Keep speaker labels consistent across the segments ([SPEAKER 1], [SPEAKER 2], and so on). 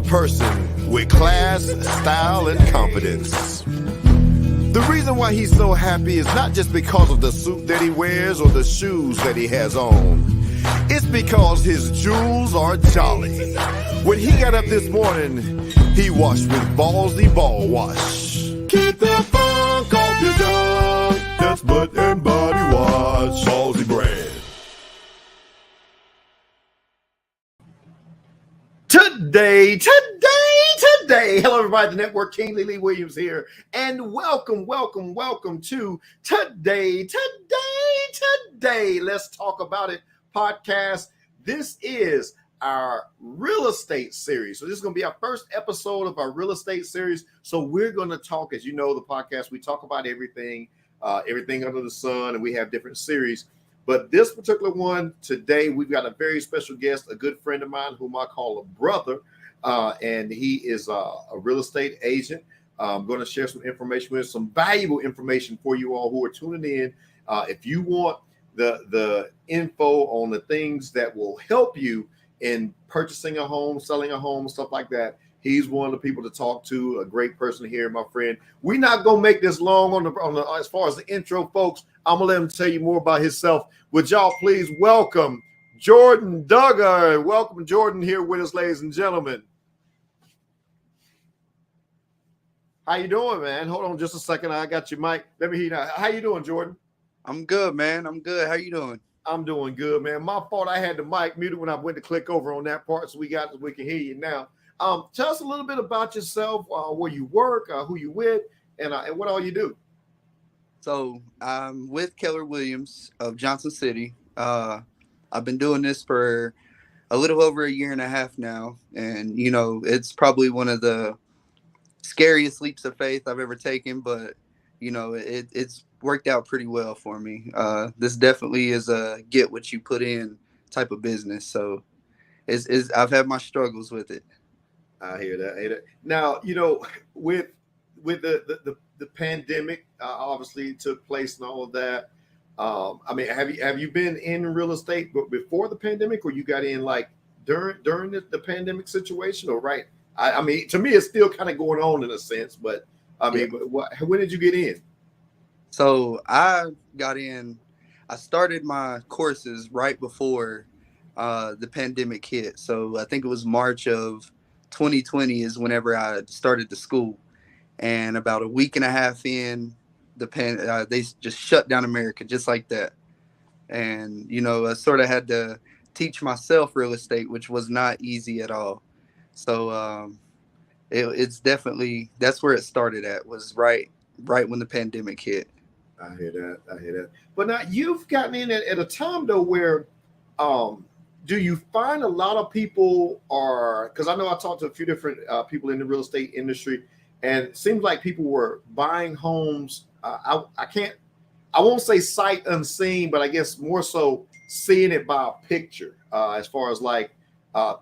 [SPEAKER 1] a person with class, style, and confidence. The reason why he's so happy is not just because of the suit that he wears or the shoes that he has on. It's because his jewels are jolly. When he got up this morning, he washed with Ballsy Ball Wash. Keep the funk off your dog. That's butt and body wash. Ballsy brand. Today. Hello, everybody. The Network King Lee Williams here, and welcome to Today. Let's talk about it podcast. This is our real estate series. So this is going to be our first episode of our real estate series. So we're going to talk, as you know, the podcast, we talk about everything under the sun, and we have different series. But this particular one today, we've got a very special guest, a good friend of mine whom I call a brother. And he is a real estate agent. I'm going to share some information with some valuable information for you all who are tuning in. If you want the info on the things that will help you in purchasing a home, selling a home, stuff like that, he's one of the people to talk to. A great person here, my friend. We're not gonna make this long on the as far as the intro, folks. I'm gonna let him tell you more about himself. Would y'all please welcome Jordan Duggar? Welcome Jordan here with us, ladies and gentlemen. How you doing, man? Hold on just a second. I got your mic. Let me hear that. How you doing, Jordan?
[SPEAKER 2] I'm good, man. I'm good. How you doing?
[SPEAKER 1] I'm doing good, man. My fault. I had the mic muted when I went to click over on that part, so we can hear you now. Tell us a little bit about yourself, where you work, who you with, and what all you do.
[SPEAKER 2] So I'm with Keller Williams of Johnson City. I've been doing this for a little over a year and a half now, and it's probably one of the scariest leaps of faith I've ever taken, but it's worked out pretty well for me. This definitely is a get what you put in type of business. So I've had my struggles with it.
[SPEAKER 1] I hear that. Now, with the pandemic, obviously took place and all of that. I mean, have you been in real estate before the pandemic, or you got in like during the pandemic situation, or right? I mean, to me, it's still kind of going on in a sense, but I mean, when did you get in?
[SPEAKER 2] So I got in. I started my courses right before the pandemic hit. So I think it was March of 2020 is whenever I started the school, and about a week and a half in, they just shut down America just like that. And I sort of had to teach myself real estate, which was not easy at all. So it's definitely, that's where it started at, was right when the pandemic hit.
[SPEAKER 1] I hear that. But now you've gotten in at a time though where do you find a lot of people are, because I know I talked to a few different people in the real estate industry, and it seems like people were buying homes. I won't say sight unseen, but I guess more so seeing it by a picture, as far as like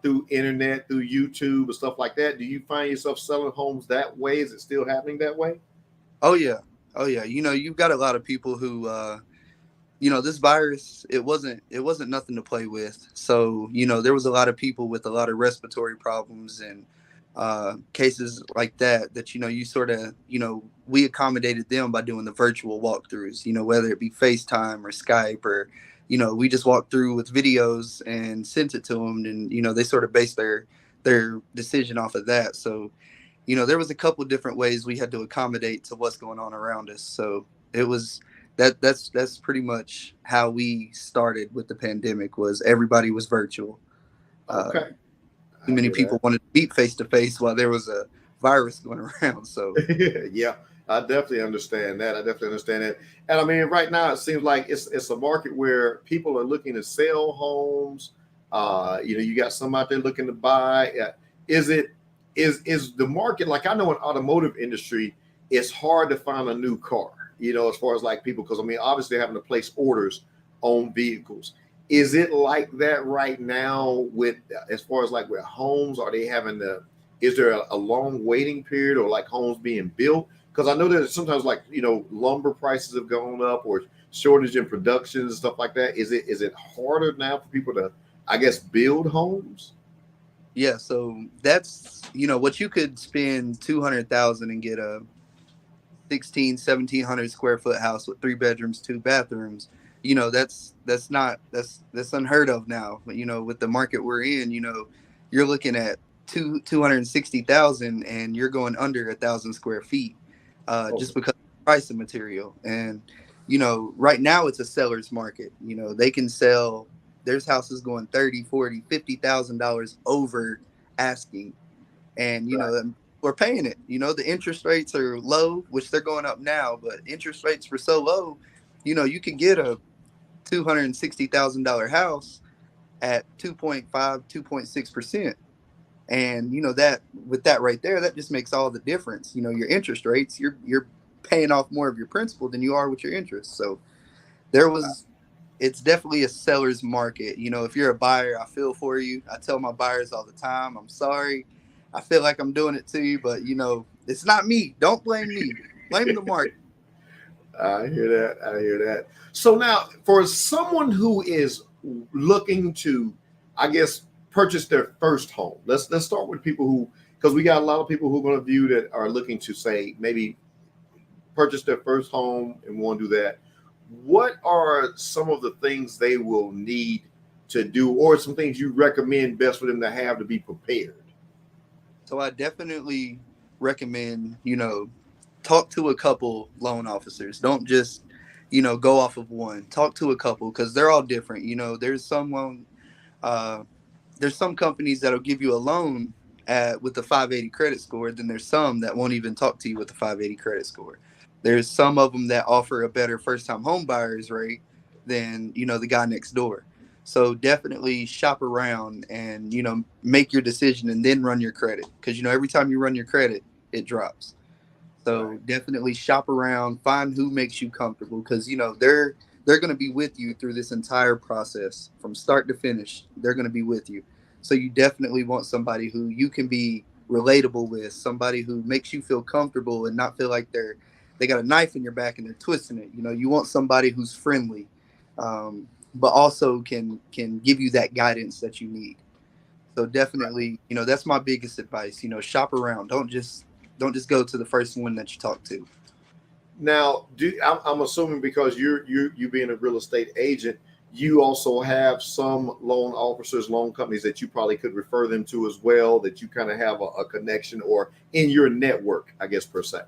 [SPEAKER 1] through internet, through YouTube and stuff like that. Do you find yourself selling homes that way? Is it still happening that way?
[SPEAKER 2] Oh yeah. You've got a lot of people who this virus, it wasn't nothing to play with. So, there was a lot of people with a lot of respiratory problems and cases like that, you sort of, we accommodated them by doing the virtual walkthroughs, whether it be FaceTime or Skype, or, we just walked through with videos and sent it to them, and, they sort of based their decision off of that. So, there was a couple of different ways we had to accommodate to what's going on around us. So it was that's pretty much how we started with the pandemic, was everybody was virtual.
[SPEAKER 1] Okay.
[SPEAKER 2] Too many people wanted to meet face to face while there was a virus going around. So
[SPEAKER 1] yeah, I definitely understand that. And I mean, right now it seems like it's a market where people are looking to sell homes. You got some out there looking to buy. Is the market, like, I know in automotive industry, it's hard to find a new car, as far as like people, because I mean, obviously they're having to place orders on vehicles. Is it like that right now with, as far as like with homes? Are they having is there a long waiting period, or like homes being built? Because I know that sometimes like, lumber prices have gone up, or shortage in production and stuff like that. Is it harder now for people to, I guess, build homes?
[SPEAKER 2] Yeah, so that's what you could spend 200,000 and get a 1700 square foot house with 3 bedrooms, 2 bathrooms. That's unheard of now. But with the market we're in, you're looking at 260,000 and you're going under 1,000 square feet,
[SPEAKER 1] Oh,
[SPEAKER 2] just because of the price of material. And right now it's a seller's market. They can sell. There's houses going 30, 40, $50,000 over asking, and
[SPEAKER 1] right.
[SPEAKER 2] we're paying it. The interest rates are low, which they're going up now, but interest rates were so low. You could get a $260,000 house at 2.5, 2.6%. And that, with that right there, that just makes all the difference. Your interest rates, you're paying off more of your principal than you are with your interest. So there was it's definitely a seller's market. If you're a buyer, I feel for you. I tell my buyers all the time, I'm sorry. I feel like I'm doing it to you, but it's not me. Don't blame me. Blame the market.
[SPEAKER 1] I hear that. I hear that. So now, for someone who is looking to, I guess, purchase their first home, let's start with people who, because we got a lot of people who are going to view that are looking to say maybe purchase their first home and want to do that. What are some of the things they will need to do, or some things you recommend best for them to have to be prepared?
[SPEAKER 2] So I definitely recommend, talk to a couple loan officers. Don't just, go off of one. Talk to a couple because they're all different. Uh, there's some companies that'll give you a loan with a 580 credit score. Then there's some that won't even talk to you with a 580 credit score. There's some of them that offer a better first time home buyers rate than the guy next door. So definitely shop around and make your decision and then run your credit, because every time you run your credit it drops.
[SPEAKER 1] Right.
[SPEAKER 2] So definitely shop around, find who makes you comfortable, because they're going to be with you through this entire process from start to finish. They're going to be with you. So you definitely want somebody who you can be relatable with, somebody who makes you feel comfortable and not feel like they got a knife in your back and they're twisting it. You want somebody who's friendly, but also can give you that guidance that you need. So definitely, that's my biggest advice. Shop around. Don't just go to the first one that you talk to.
[SPEAKER 1] Now, I'm assuming because you being a real estate agent, you also have some loan officers, loan companies that you probably could refer them to as well. That you kind of have a connection or in your network, I guess per se.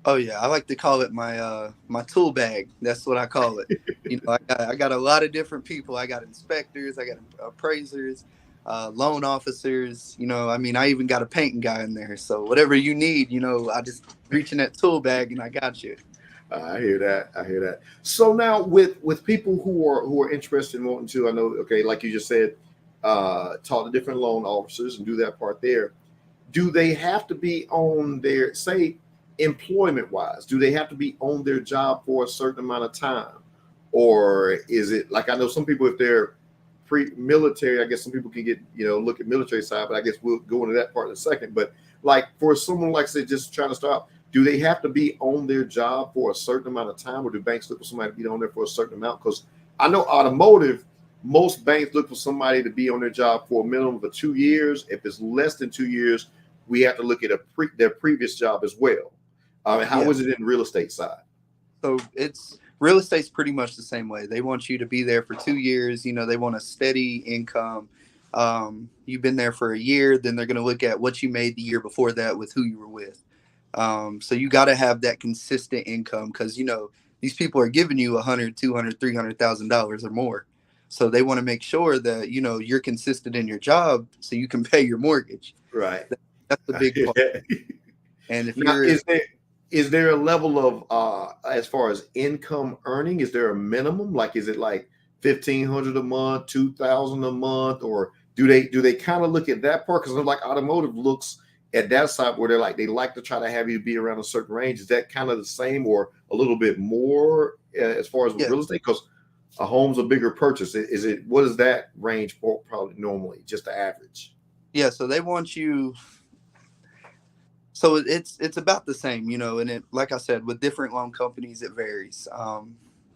[SPEAKER 2] Oh yeah, I like to call it my tool bag. That's what I call it. I got a lot of different people. I got inspectors, I got appraisers, loan officers. I mean, I even got a painting guy in there. So whatever you need, I just reach in that tool bag and I got you.
[SPEAKER 1] I hear that. I hear that. So now, with people who are interested in wanting to, I know, okay, like you just said, talk to different loan officers and do that part there. Do they have to be on their, say, employment wise? Do they have to be on their job for a certain amount of time, or is it like, I know some people, if they're pre-military, I guess some people can get, look at military side, but I guess we'll go into that part in a second. But like for someone like, say, just trying to start, do they have to be on their job for a certain amount of time, or do banks look for somebody to be on there for a certain amount? Because I know automotive, most banks look for somebody to be on their job for a minimum of 2 years. If it's less than 2 years, we have to look at their previous job as well. How
[SPEAKER 2] Yeah.
[SPEAKER 1] is it in real estate side?
[SPEAKER 2] So it's real estate's pretty much the same way. They want you to be there for 2 years. They want a steady income. You've been there for a year, then they're going to look at what you made the year before that with who you were with. So you got to have that consistent income, because these people are giving you 100, 200, $300,000 or more. So they want to make sure that you're consistent in your job so you can pay your mortgage.
[SPEAKER 1] Right.
[SPEAKER 2] That's the big part. And if
[SPEAKER 1] Now,
[SPEAKER 2] you're
[SPEAKER 1] is there a level of as far as income earning? Is there a minimum? Like, is it like 1,500 a month, 2,000 a month, or do they kind of look at that part? Because like automotive looks at that side where they like to try to have you be around a certain range. Is that kind of the same or a little bit more as far as with
[SPEAKER 2] yeah
[SPEAKER 1] real estate? Because a home's a bigger purchase. Is it, what is that range for probably normally, just the average?
[SPEAKER 2] yeah, so they want you. So it's about the same, and like I said, with different loan companies, it varies.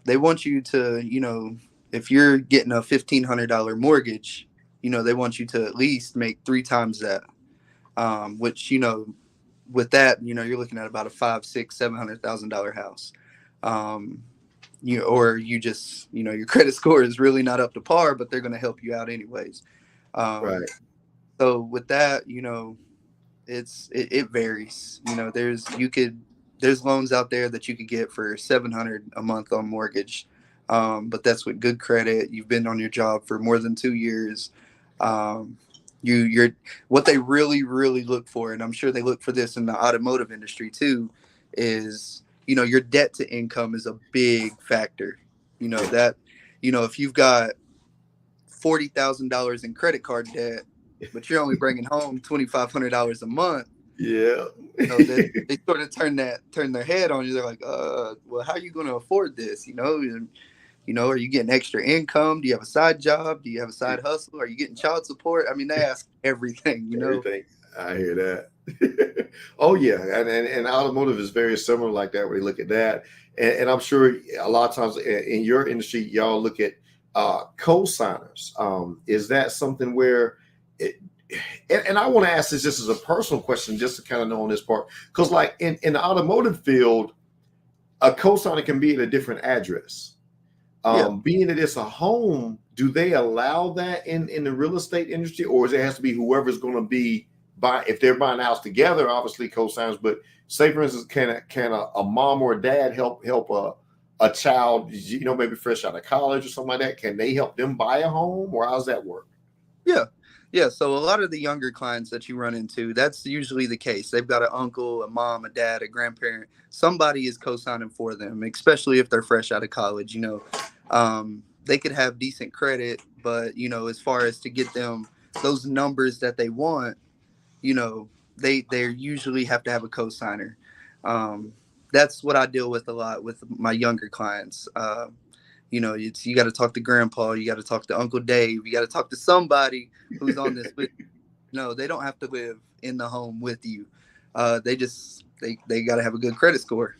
[SPEAKER 2] They want you to, if you're getting a $1,500 mortgage, they want you to at least make three times that. Which with that, you're looking at about a five, six, $700,000 house. Um, or you just, your credit score is really not up to par, but they're going to help you out anyways. Um,
[SPEAKER 1] Right.
[SPEAKER 2] so with that, it varies. There's loans out there that you could get for 700 a month on mortgage, but that's with good credit. You've been on your job for more than 2 years. Um, you're what they really really look for, and I'm sure they look for this in the automotive industry too, is your debt to income is a big factor. That if you've got $40,000 in credit card debt, but you're only bringing home $2,500 a month,
[SPEAKER 1] Yeah.
[SPEAKER 2] that they sort of turn their head on you. They're like, well, how are you going to afford this? And, are you getting extra income? Do you have a side job? Do you have a side hustle? Are you getting child support? I mean, they ask everything.
[SPEAKER 1] Everything. I hear that. Oh yeah, and automotive is very similar like that. Where you look at that, and I'm sure a lot of times in your industry, y'all look at co-signers. Is that something where it, and I want to ask this just as a personal question, just to kind of know on this part, because like in the automotive field, a co-signer can be at a different address.
[SPEAKER 2] Yeah.
[SPEAKER 1] Being that it's a home, do they allow that in the real estate industry, or is it has to be whoever's going to be buy if they're buying a house together? Obviously, co-signs. But say, for instance, can a mom or a dad help a child, maybe fresh out of college or something like that? Can they help them buy a home, or how's that work?
[SPEAKER 2] Yeah. Yeah. So a lot of the younger clients that you run into, that's usually the case. They've got an uncle, a mom, a dad, a grandparent. Somebody is co-signing for them, especially if they're fresh out of college. They could have decent credit, but as far as to get them those numbers that they want, you know, they usually have to have a co-signer. Um, that's what I deal with a lot with my younger clients. You got to talk to Grandpa, you got to talk to Uncle Dave, you got to talk to somebody who's on this with. No, they don't have to live in the home with you. They got to have a good credit score.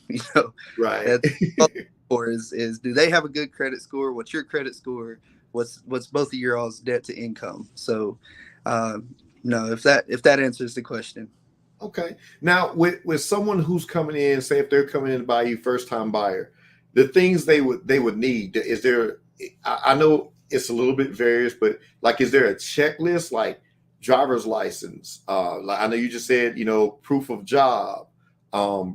[SPEAKER 1] Right.
[SPEAKER 2] That's all for is do they have a good credit score? What's your credit score? What's both of your all's debt to income? So, no, if that answers the question.
[SPEAKER 1] Okay. Now, with someone who's coming in, say if they're coming in to buy you, first time buyer, the things they would need, is there? I know it's a little bit various, but like, is there a checklist like driver's license? Like I know you just said, proof of job,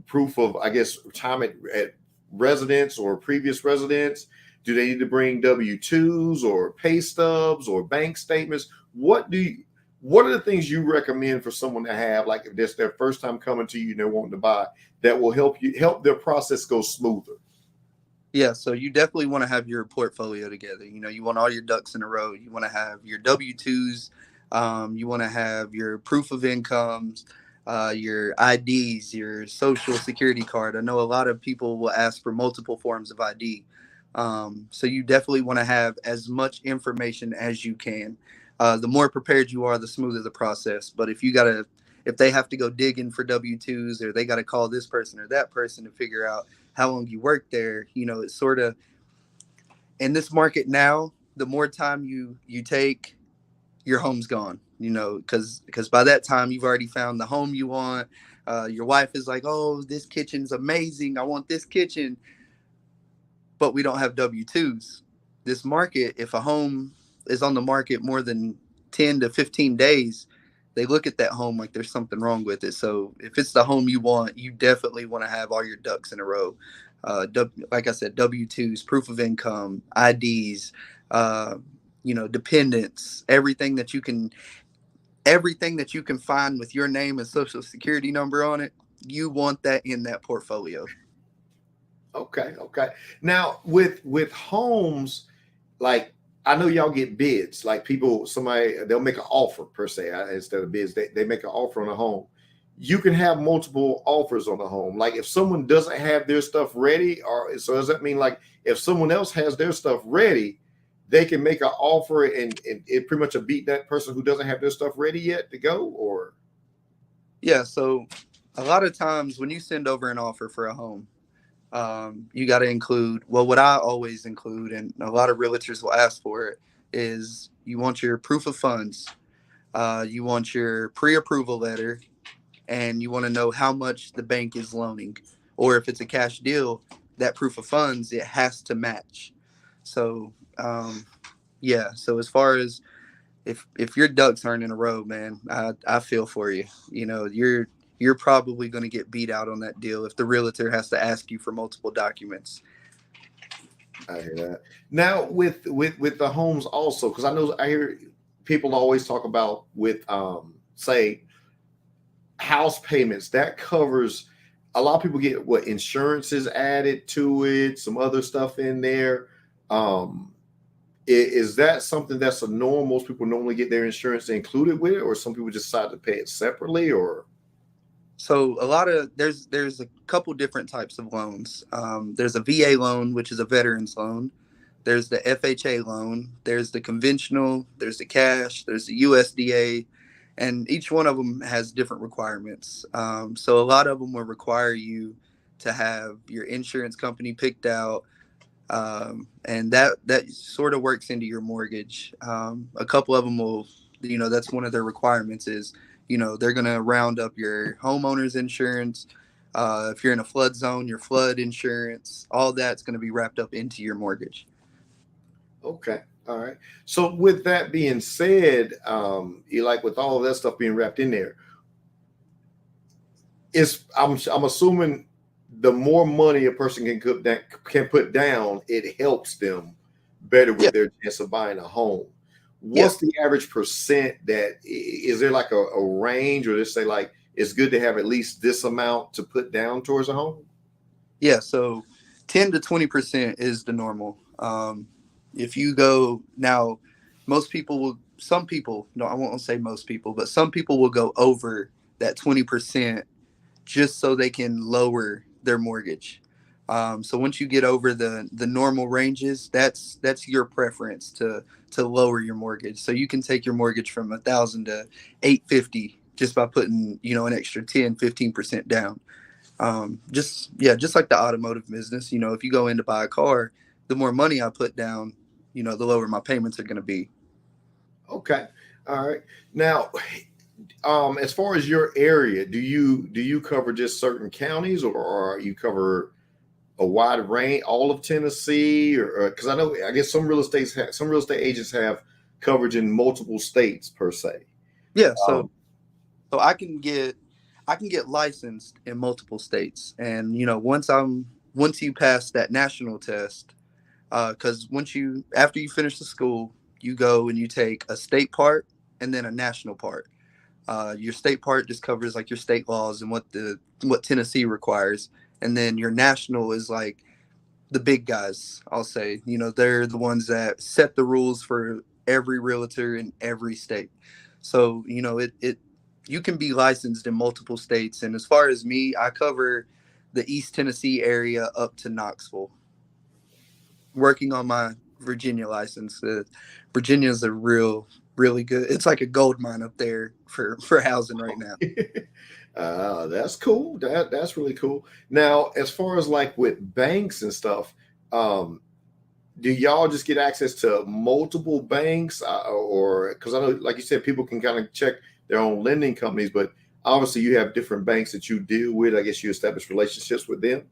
[SPEAKER 1] proof of, I guess, time at residence or previous residence. Do they need to bring W-2s or pay stubs or bank statements? What are the things you recommend for someone to have, like if this their first time coming to you and they're wanting to buy, that will help their process go smoother?
[SPEAKER 2] Yeah, so you definitely want to have your portfolio together. You want all your ducks in a row. You want to have your W-2s. You want to have your proof of incomes, your IDs, your social security card. I know a lot of people will ask for multiple forms of ID. So you definitely want to have as much information as you can. The more prepared you are, the smoother the process. But if they have to go digging for W-2s, or they got to call this person or that person to figure out how long you work there, it's sort of in this market now, the more time you take, your home's gone, because by that time you've already found the home you want. Your wife is like, oh, this kitchen's amazing, I want this kitchen, but we don't have W-2s. This market, if a home is on the market more than 10 to 15 days, they look at that home like there's something wrong with it. So if it's the home you want, you definitely want to have all your ducks in a row. Like I said, W-2s, proof of income, IDs, dependents, everything that you can find with your name and social security number on it. You want that in that portfolio.
[SPEAKER 1] Okay, okay. Now with homes, like I know y'all get bids. Like somebody they'll make an offer per se instead of bids. They make an offer on a home. You can have multiple offers on a home. Like if someone doesn't have their stuff ready, or so does that mean like if someone else has their stuff ready, they can make an offer and it pretty much beat that person who doesn't have their stuff ready yet to go? Or
[SPEAKER 2] Yeah, so a lot of times when you send over an offer for a home, you got to include, well, what I always include, and a lot of realtors will ask for it, is you want your proof of funds, you want your pre-approval letter, and you want to know how much the bank is loaning. Or if it's a cash deal, that proof of funds, it has to match. So, yeah. So as far as if your ducks aren't in a row, man, I feel for you. You know, you're probably going to get beat out on that deal if the realtor has to ask you for multiple documents.
[SPEAKER 1] I hear that. Now with the homes also, because I know I hear people always talk about with say house payments that covers a lot of people get what insurances added to it, some other stuff in there. Um, is that something that's a norm? Most people normally get their insurance included with it, or some people just decide to pay it separately, or
[SPEAKER 2] So a lot of there's a couple different types of loans. There's a VA loan, which is a veterans loan. There's the FHA loan. There's the conventional. There's the cash. There's the USDA, and each one of them has different requirements. So a lot of them will require you to have your insurance company picked out, and that sort of works into your mortgage. A couple of them will, that's one of their requirements is, they're going to round up your homeowner's insurance. If you're in a flood zone, your flood insurance, all that's going to be wrapped up into your mortgage.
[SPEAKER 1] okay, all right. So with that being said, you like with all of that stuff being wrapped in there, is I'm assuming the more money a person can put down, it helps them better
[SPEAKER 2] Yeah,
[SPEAKER 1] with their chance of buying a home.
[SPEAKER 2] yeah,
[SPEAKER 1] What's the average percent that is there like a range, or just say like it's good to have at least this amount to put down towards a home?
[SPEAKER 2] yeah. So 10 to 20% is the normal. If you go now, most people will. Some people, no, I won't say most people, but some people will go over that 20% just so they can lower their mortgage. So once you get over the normal ranges, that's your preference to lower your mortgage. So you can take your mortgage from 1,000 to 850 just by putting an extra 10-15% down. Just yeah, just like the automotive business. If you go in to buy a car, the more money I put down, the lower my payments are going to be.
[SPEAKER 1] Okay, all right. Now, as far as your area, do you cover just certain counties, or you cover a wide range, all of Tennessee, or because I guess some real estate agents have coverage in multiple states per se.
[SPEAKER 2] Yeah, so
[SPEAKER 1] Um,
[SPEAKER 2] so I can get licensed in multiple states, and once you pass that national test, because once you after you finish the school, you go and you take a state part and then a national part. Your state part just covers like your state laws and what Tennessee requires, and then your national is like the big guys. I'll say, they're the ones that set the rules for every realtor in every state. So it you can be licensed in multiple states, and as far as me, I cover the East Tennessee area up to Knoxville, working on my Virginia license. Virginia's a really good. It's like a gold mine up there for housing right now.
[SPEAKER 1] that's cool. That's really cool. Now, as far as like with banks and stuff, um, do y'all just get access to multiple banks, or because I know, like you said, people can kind of check their own lending companies, but obviously you have different banks that you deal with. I guess you establish relationships with them.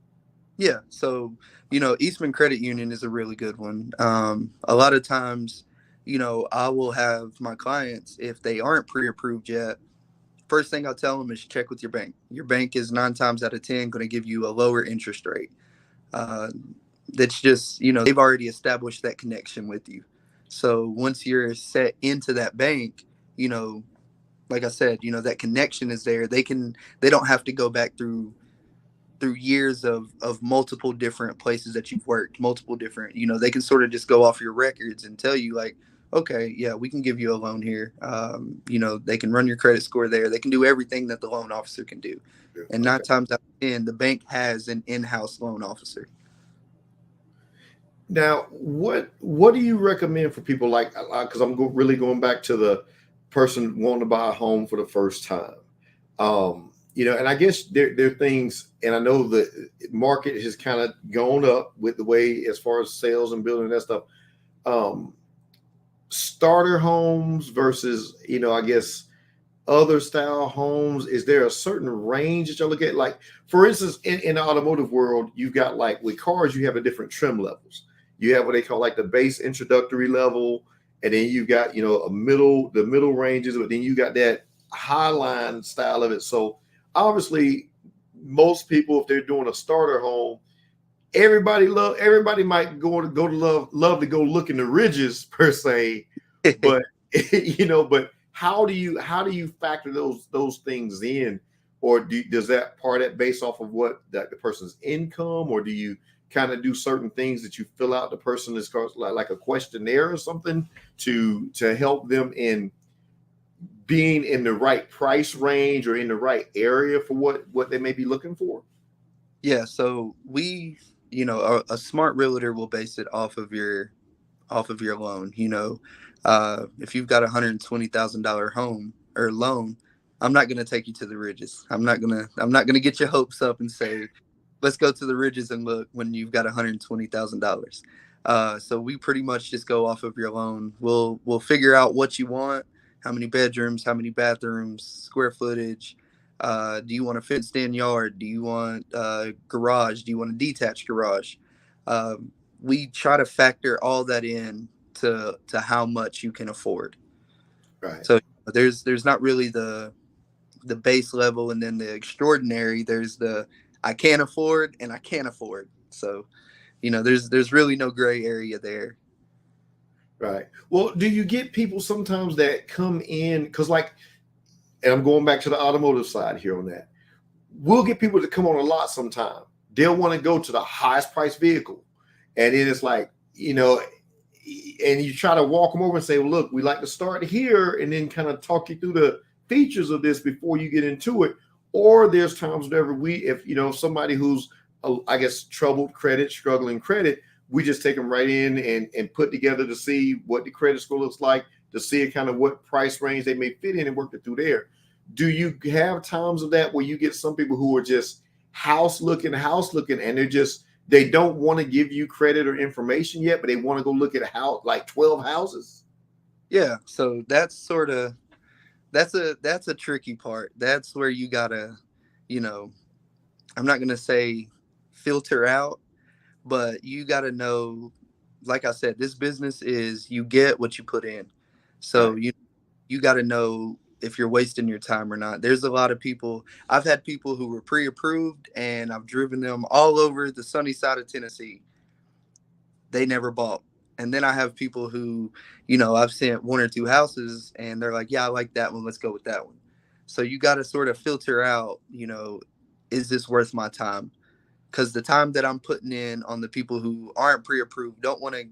[SPEAKER 2] Yeah, so Eastman Credit Union is a really good one. A lot of times, I will have my clients if they aren't pre-approved yet. First thing I'll tell them is check with your bank. Your bank is 9 times out of 10 going to give you a lower interest rate. Uh, that's just they've already established that connection with you. So once you're set into that bank, you know, like I said, that connection is there. They don't have to go back through years of multiple different places that you've worked, multiple different, they can sort of just go off your records and tell you like, okay, yeah, we can give you a loan here. They can run your credit score there. They can do everything that the loan officer can do. And nine
[SPEAKER 1] Okay.
[SPEAKER 2] times out of 10, the bank has an in-house loan officer.
[SPEAKER 1] Now, what do you recommend for people like, because really going back to the person wanting to buy a home for the first time. And I guess there are things, and I know the market has kind of gone up with the way as far as sales and building that stuff. Um, starter homes versus, I guess other style homes? Is there a certain range that you look at? Like, for instance, in the automotive world, you've got, like, with cars, you have a different trim levels. You have what they call like the base introductory level, and then you've got, the middle ranges, but then you got that high line style of it. So obviously, most people, if they're doing a starter home, everybody might go to love to go look in the ridges per se, but but how do you factor those things in, or does that part that based off of what the person's income, or do you kind of do certain things that you fill out the person is like a questionnaire or something to help them in being in the right price range or in the right area for what they may be looking for?
[SPEAKER 2] Yeah, so a smart realtor will base it off of your loan. If you've got $120,000 home or loan, I'm not going to take you to the ridges. I'm not gonna get your hopes up and say, let's go to the ridges and look when you've got $120,000. So we pretty much just go off of your loan. We'll figure out what you want, how many bedrooms, how many bathrooms, square footage. Do you want a fenced in yard? Do you want a garage? Do you want a detached garage? We try to factor all that in to how much you can afford.
[SPEAKER 1] Right.
[SPEAKER 2] So there's not really the base level and then the extraordinary. There's the I can't afford and I can't afford. So there's really no gray area there.
[SPEAKER 1] Right. Well, do you get people sometimes that come in because, like, and I'm going back to the automotive side here on that. We'll get people to come on a lot sometime. They'll want to go to the highest price vehicle. And then it's like, and you try to walk them over and say, well, look, we like to start here and then kind of talk you through the features of this before you get into it. Or there's times whenever if somebody who's, I guess, troubled credit, struggling credit, we just take them right in and put together to see what the credit score looks like, to see kind of what price range they may fit in and work it through there. Do you have times of that where you get some people who are just house looking, and they don't want to give you credit or information yet, but they want to go look at a house, like 12 houses?
[SPEAKER 2] Yeah, so that's a tricky part. That's where you gotta, you know, I'm not gonna say filter out, but you gotta know, like I said, this business is you get what you put in. So
[SPEAKER 1] Right.
[SPEAKER 2] you got to know if you're wasting your time or not. There's a lot of people. I've had people who were pre-approved, and I've driven them all over the sunny side of Tennessee. They never bought. And then I have people who, I've sent one or two houses, and they're like, "Yeah, I like that one. Let's go with that one." So you got to sort of filter out, is this worth my time? Because the time that I'm putting in on the people who aren't pre-approved, don't want to,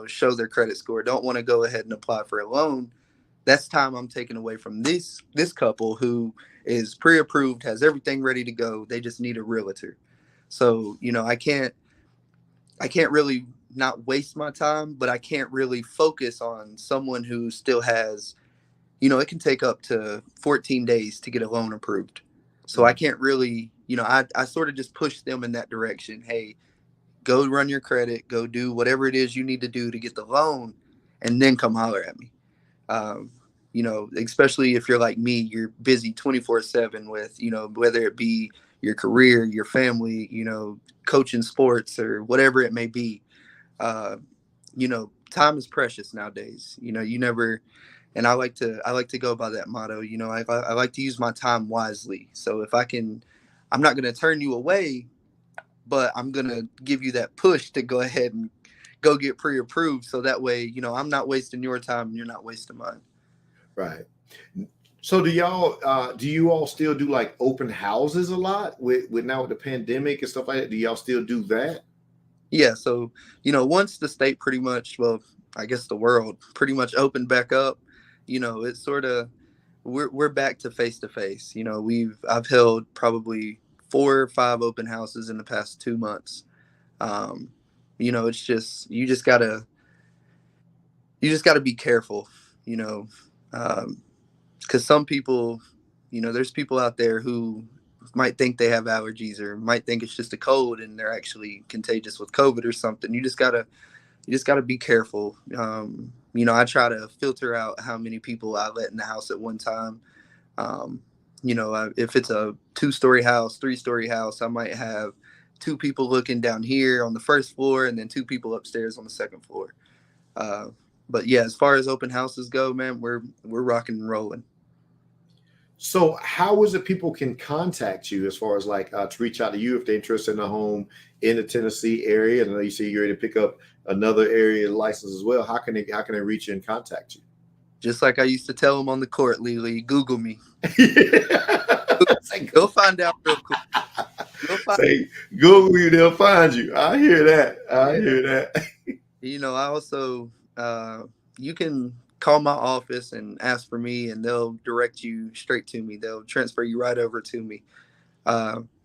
[SPEAKER 2] show their credit score, don't want to go ahead and apply for a loan, that's time I'm taking away from this couple who is pre-approved, has everything ready to go. They just need a realtor. So, I can't really not waste my time, but I can't really focus on someone who still has, it can take up to 14 days to get a loan approved. So I
[SPEAKER 1] Mm.
[SPEAKER 2] can't really, I sort of just push them in that direction. Hey, go run your credit, go do whatever it is you need to do to get the loan, and then come holler at me. um, Especially if you're like me, you're busy 24/7 with, whether it be your career, your family, coaching sports or whatever it may be. Uh, Time is precious nowadays. You never, and I like to go by that motto. I like to use my time wisely. So if I can, I'm not going to turn you away, but I'm going to give you that push to go ahead and go get pre-approved. So that way, I'm not wasting your time and you're not wasting mine.
[SPEAKER 1] Right. So do you all still do like open houses a lot with now with the pandemic and stuff like that? Do y'all still do that?
[SPEAKER 2] Yeah, so once the state pretty much, well, I guess the world pretty much opened back up, it's sort of we're back to face to face. I've held probably 4 or 5 open houses in the past 2 months. Um, it's just you just gotta be careful, you know, because some people, there's people out there who might think they have allergies or might think it's just a cold and they're actually contagious with COVID or something. You just gotta be careful. I try to filter out how many people I let in the house at one time. Um, if it's a 2-story house, 3-story house, I might have two people looking down here on the first floor and then two people upstairs on the second floor. Uh, but yeah, as far as open houses go, man, we're rocking and rolling.
[SPEAKER 1] So, how is it people can contact you as far as like to reach out to you if they're interested in a home in the Tennessee area? And I know you say you're ready to pick up another area license as well. How can they reach you and contact you?
[SPEAKER 2] Just like I used to tell them on the court, Lily, Google me.
[SPEAKER 1] say,
[SPEAKER 2] You'll find out real quick. You'll find.
[SPEAKER 1] say Google you, they'll find you. I hear that. I
[SPEAKER 2] Yeah.
[SPEAKER 1] hear that.
[SPEAKER 2] I also, you can call my office and ask for me, and they'll direct you straight to me. They'll transfer you right over to me.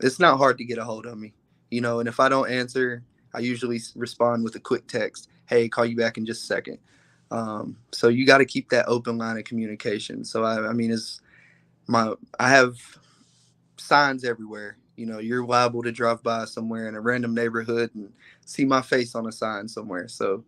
[SPEAKER 2] It's not hard to get a hold of me, and if I don't answer, I usually respond with a quick text. Hey, call you back in just a second. So you got to keep that open line of communication. So I mean, I have signs everywhere. You're liable to drive by somewhere in a random neighborhood and see my face on a sign somewhere. So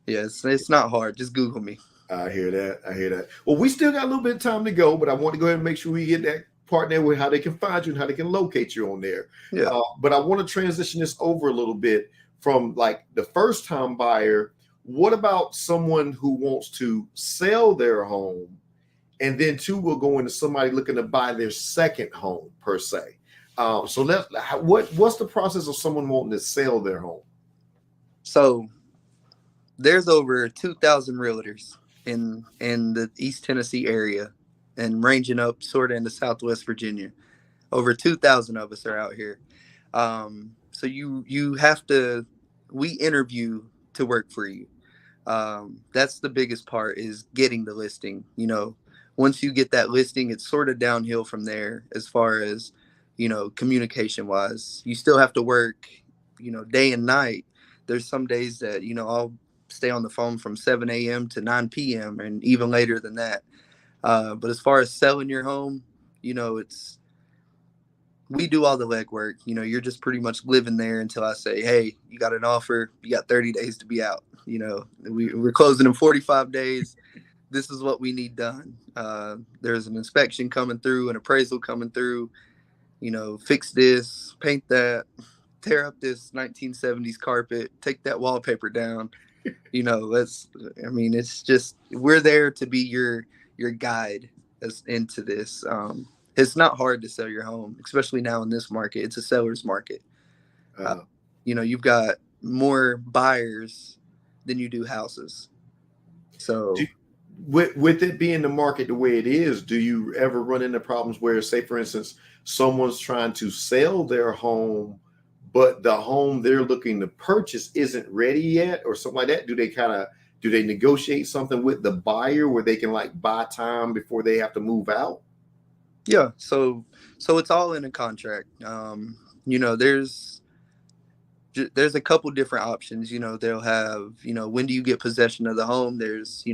[SPEAKER 2] yeah, it's not hard. Just Google me.
[SPEAKER 1] I hear that. I hear that. Well, we still got a little bit of time to go, but I want to go ahead and make sure we get that part there with how they can find you and how they can locate you on there.
[SPEAKER 2] Yeah.
[SPEAKER 1] But I want to transition this over a little bit from like the first time buyer. What about someone who wants to sell their home and then two will go into somebody looking to buy their second home per se? So what's the process of someone wanting to sell their home?
[SPEAKER 2] So there's over 2,000 realtors in the East Tennessee area, and ranging up sort of into Southwest Virginia. Over 2,000 of us are out here. So you have to. We interview to work for you. That's the biggest part, is getting the listing. Once you get that listing, it's sort of downhill from there as far as communication wise. You still have to work day and night. There's some days that I'll stay on the phone from 7 a.m. to 9 p.m. and even later than that. But as far as selling your home, it's we do all the legwork. You're just pretty much living there until I say, hey, you got an offer. You got 30 days to be out. We're closing in 45 days. This is what we need done. There's an inspection coming through, an appraisal coming through. Fix this, paint that, tear up this 1970s carpet, take that wallpaper down. It's just, we're there to be your guide as into this. It's not hard to sell your home, especially now in this market. It's a seller's market. Uh,
[SPEAKER 1] Uh,
[SPEAKER 2] you've got more buyers than you do houses.
[SPEAKER 1] do,
[SPEAKER 2] So
[SPEAKER 1] with it being the market the way it is, do you ever run into problems where, say, for instance, someone's trying to sell their home, but the home they're looking to purchase isn't ready yet, or something like that? Do they negotiate something with the buyer where they can like buy time before they have to move out?
[SPEAKER 2] yeah, so it's all in a contract. There's a couple different options. They'll have, when do you get possession of the home? There's,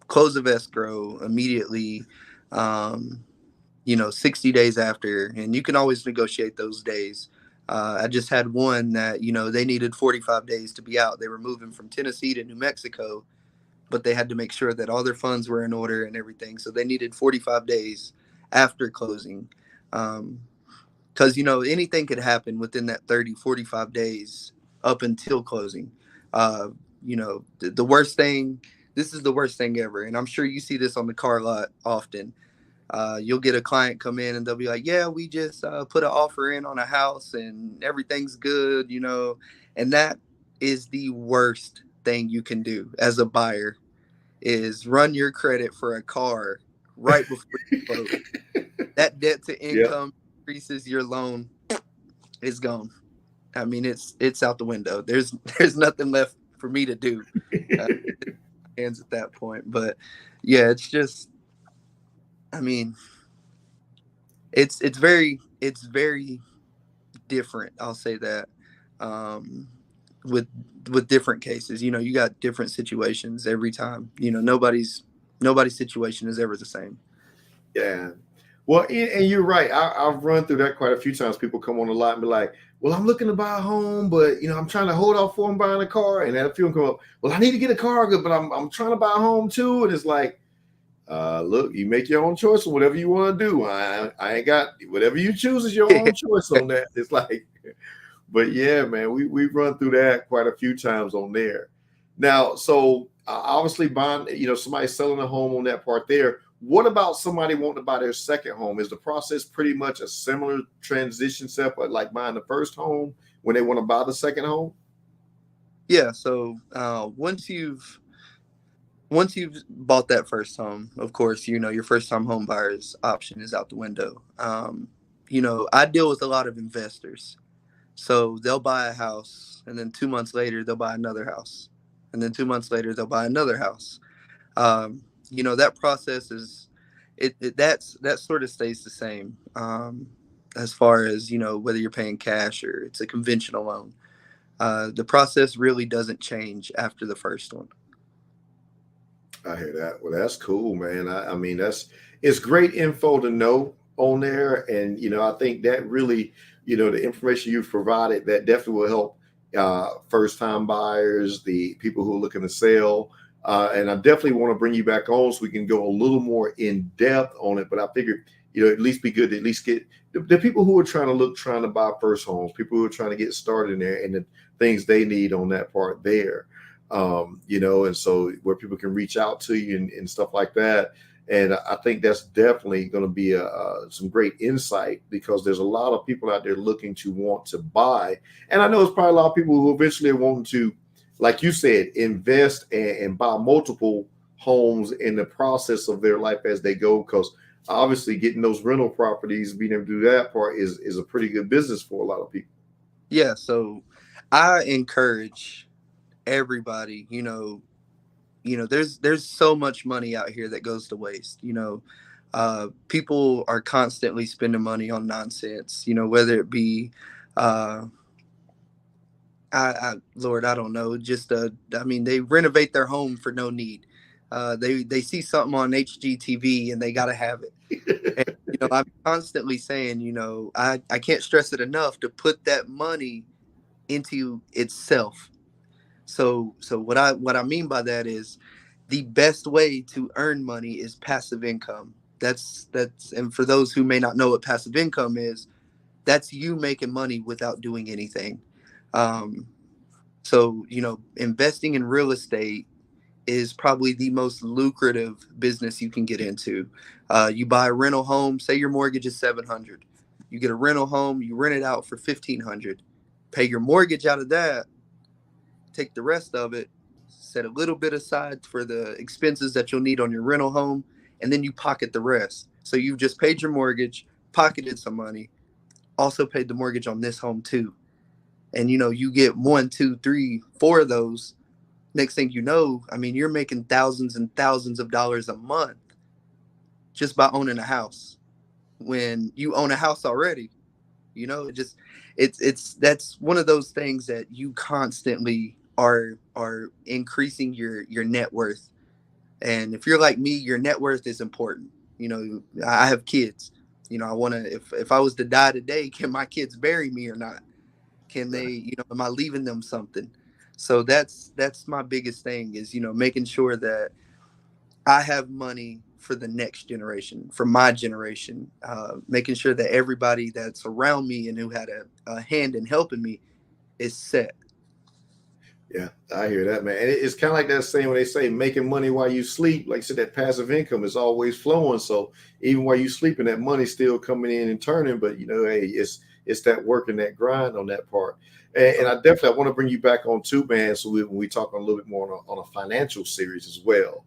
[SPEAKER 2] close of escrow immediately, 60 days after, and you can always negotiate those days. I just had one that, they needed 45 days to be out. They were moving from Tennessee to New Mexico, but they had to make sure that all their funds were in order and everything. So they needed 45 days after closing. Because, anything could happen within that 30, 45 days up until closing. The worst thing, this is the worst thing ever. And I'm sure you see this on the car lot often. You'll get a client come in and they'll be like, yeah, we just put an offer in on a house and everything's good, and that is the worst thing you can do as a buyer, is run your credit for a car right before you close. That debt to
[SPEAKER 1] Yeah.
[SPEAKER 2] income increases, your loan is gone. I mean, it's out the window. There's nothing left for me to do. Uh, hands at that point. But yeah, it's just, I mean, it's very different. I'll say that. Um, with different cases, you got different situations every time. Nobody's situation is ever the same.
[SPEAKER 1] Yeah. Well, and you're right. I've run through that quite a few times. People come on the lot and be like, "Well, I'm looking to buy a home, but I'm trying to hold off for I'm buying a car." And then a few of them come up, "Well, I need to get a car, but I'm trying to buy a home too." And it's like, look, you make your own choice on whatever you want to do. I ain't got whatever you choose is your own choice on that. It's like, but yeah, man, we run through that quite a few times on there. Now, so obviously buying, somebody selling a home on that part there. What about somebody wanting to buy their second home? Is the process pretty much a similar transition step, like buying the first home when they want to buy the second home?
[SPEAKER 2] Yeah. So once you've bought that first home, of course, your first time home buyer's option is out the window. I deal with a lot of investors. So they'll buy a house, and then 2 months later, they'll buy another house. And then 2 months later, they'll buy another house. That process that sort of stays the same, as far as, whether you're paying cash or it's a conventional loan. The process really doesn't change after the first one.
[SPEAKER 1] I hear that. Well, that's cool, man. I mean, it's great info to know on there, and I think that really, the information you've provided that definitely will help first time buyers, the people who are looking to sell. And I definitely want to bring you back on so we can go a little more in depth on it. But I figured, at least be good to at least get the people who are trying to buy first homes, people who are trying to get started in there, and the things they need on that part there. And so where people can reach out to you and stuff like that. And I think that's definitely going to be some great insight, because there's a lot of people out there looking to want to buy. And I know it's probably a lot of people who eventually are wanting to, like you said, invest and buy multiple homes in the process of their life as they go. Because obviously getting those rental properties, being able to do that part is a pretty good business for a lot of people.
[SPEAKER 2] Yeah. So I encourage everybody, there's so much money out here that goes to waste. People are constantly spending money on nonsense, whether it be, uh, Lord, I don't know. Just I mean, they renovate their home for no need. They see something on HGTV and they got to have it. And I'm constantly saying, I can't stress it enough to put that money into itself. So what I mean by that is the best way to earn money is passive income. That's and for those who may not know what passive income is, that's you making money without doing anything. Um, so, investing in real estate is probably the most lucrative business you can get into. You buy a rental home, say your mortgage is 700. You get a rental home, you rent it out for 1500. Pay your mortgage out of that, take the rest of it, set a little bit aside for the expenses that you'll need on your rental home, and then you pocket the rest. So you've just paid your mortgage, pocketed some money, also paid the mortgage on this home too. And you get one, two, three, four of those. Next thing you know, I mean, you're making thousands and thousands of dollars a month just by owning a house. When you own a house already, it just it's that's one of those things that you constantly are increasing your net worth. And if you're like me, your net worth is important. I have kids. I want to, if I was to die today, can my kids bury me or not? Can they, am I leaving them something? So that's my biggest thing is, making sure that I have money for the next generation, for my generation, making sure that everybody that's around me and who had a hand in helping me is set.
[SPEAKER 1] Yeah, I hear that, man. And it's kind of like that saying when they say making money while you sleep. Like I said, that passive income is always flowing. So even while you sleeping, that money's still coming in and turning. But hey, it's that work and that grind on that part. And I definitely want to bring you back on too, man. So when we talk on a little bit more on a financial series as well,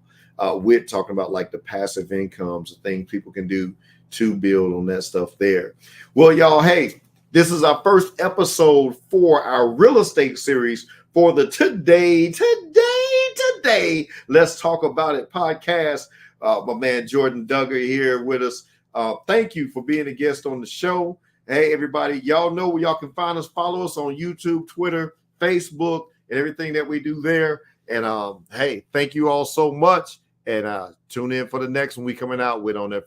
[SPEAKER 1] we're talking about like the passive incomes, the things people can do to build on that stuff there. Well, y'all, hey, this is our first episode for our real estate series for the today, let's talk about it podcast. My man Jordan Duggar here with us. Thank you for being a guest on the show. Hey, everybody, y'all know where y'all can find us. Follow us on YouTube, Twitter, Facebook, and everything that we do there. And hey, thank you all so much. And tune in for the next one we coming out with on that.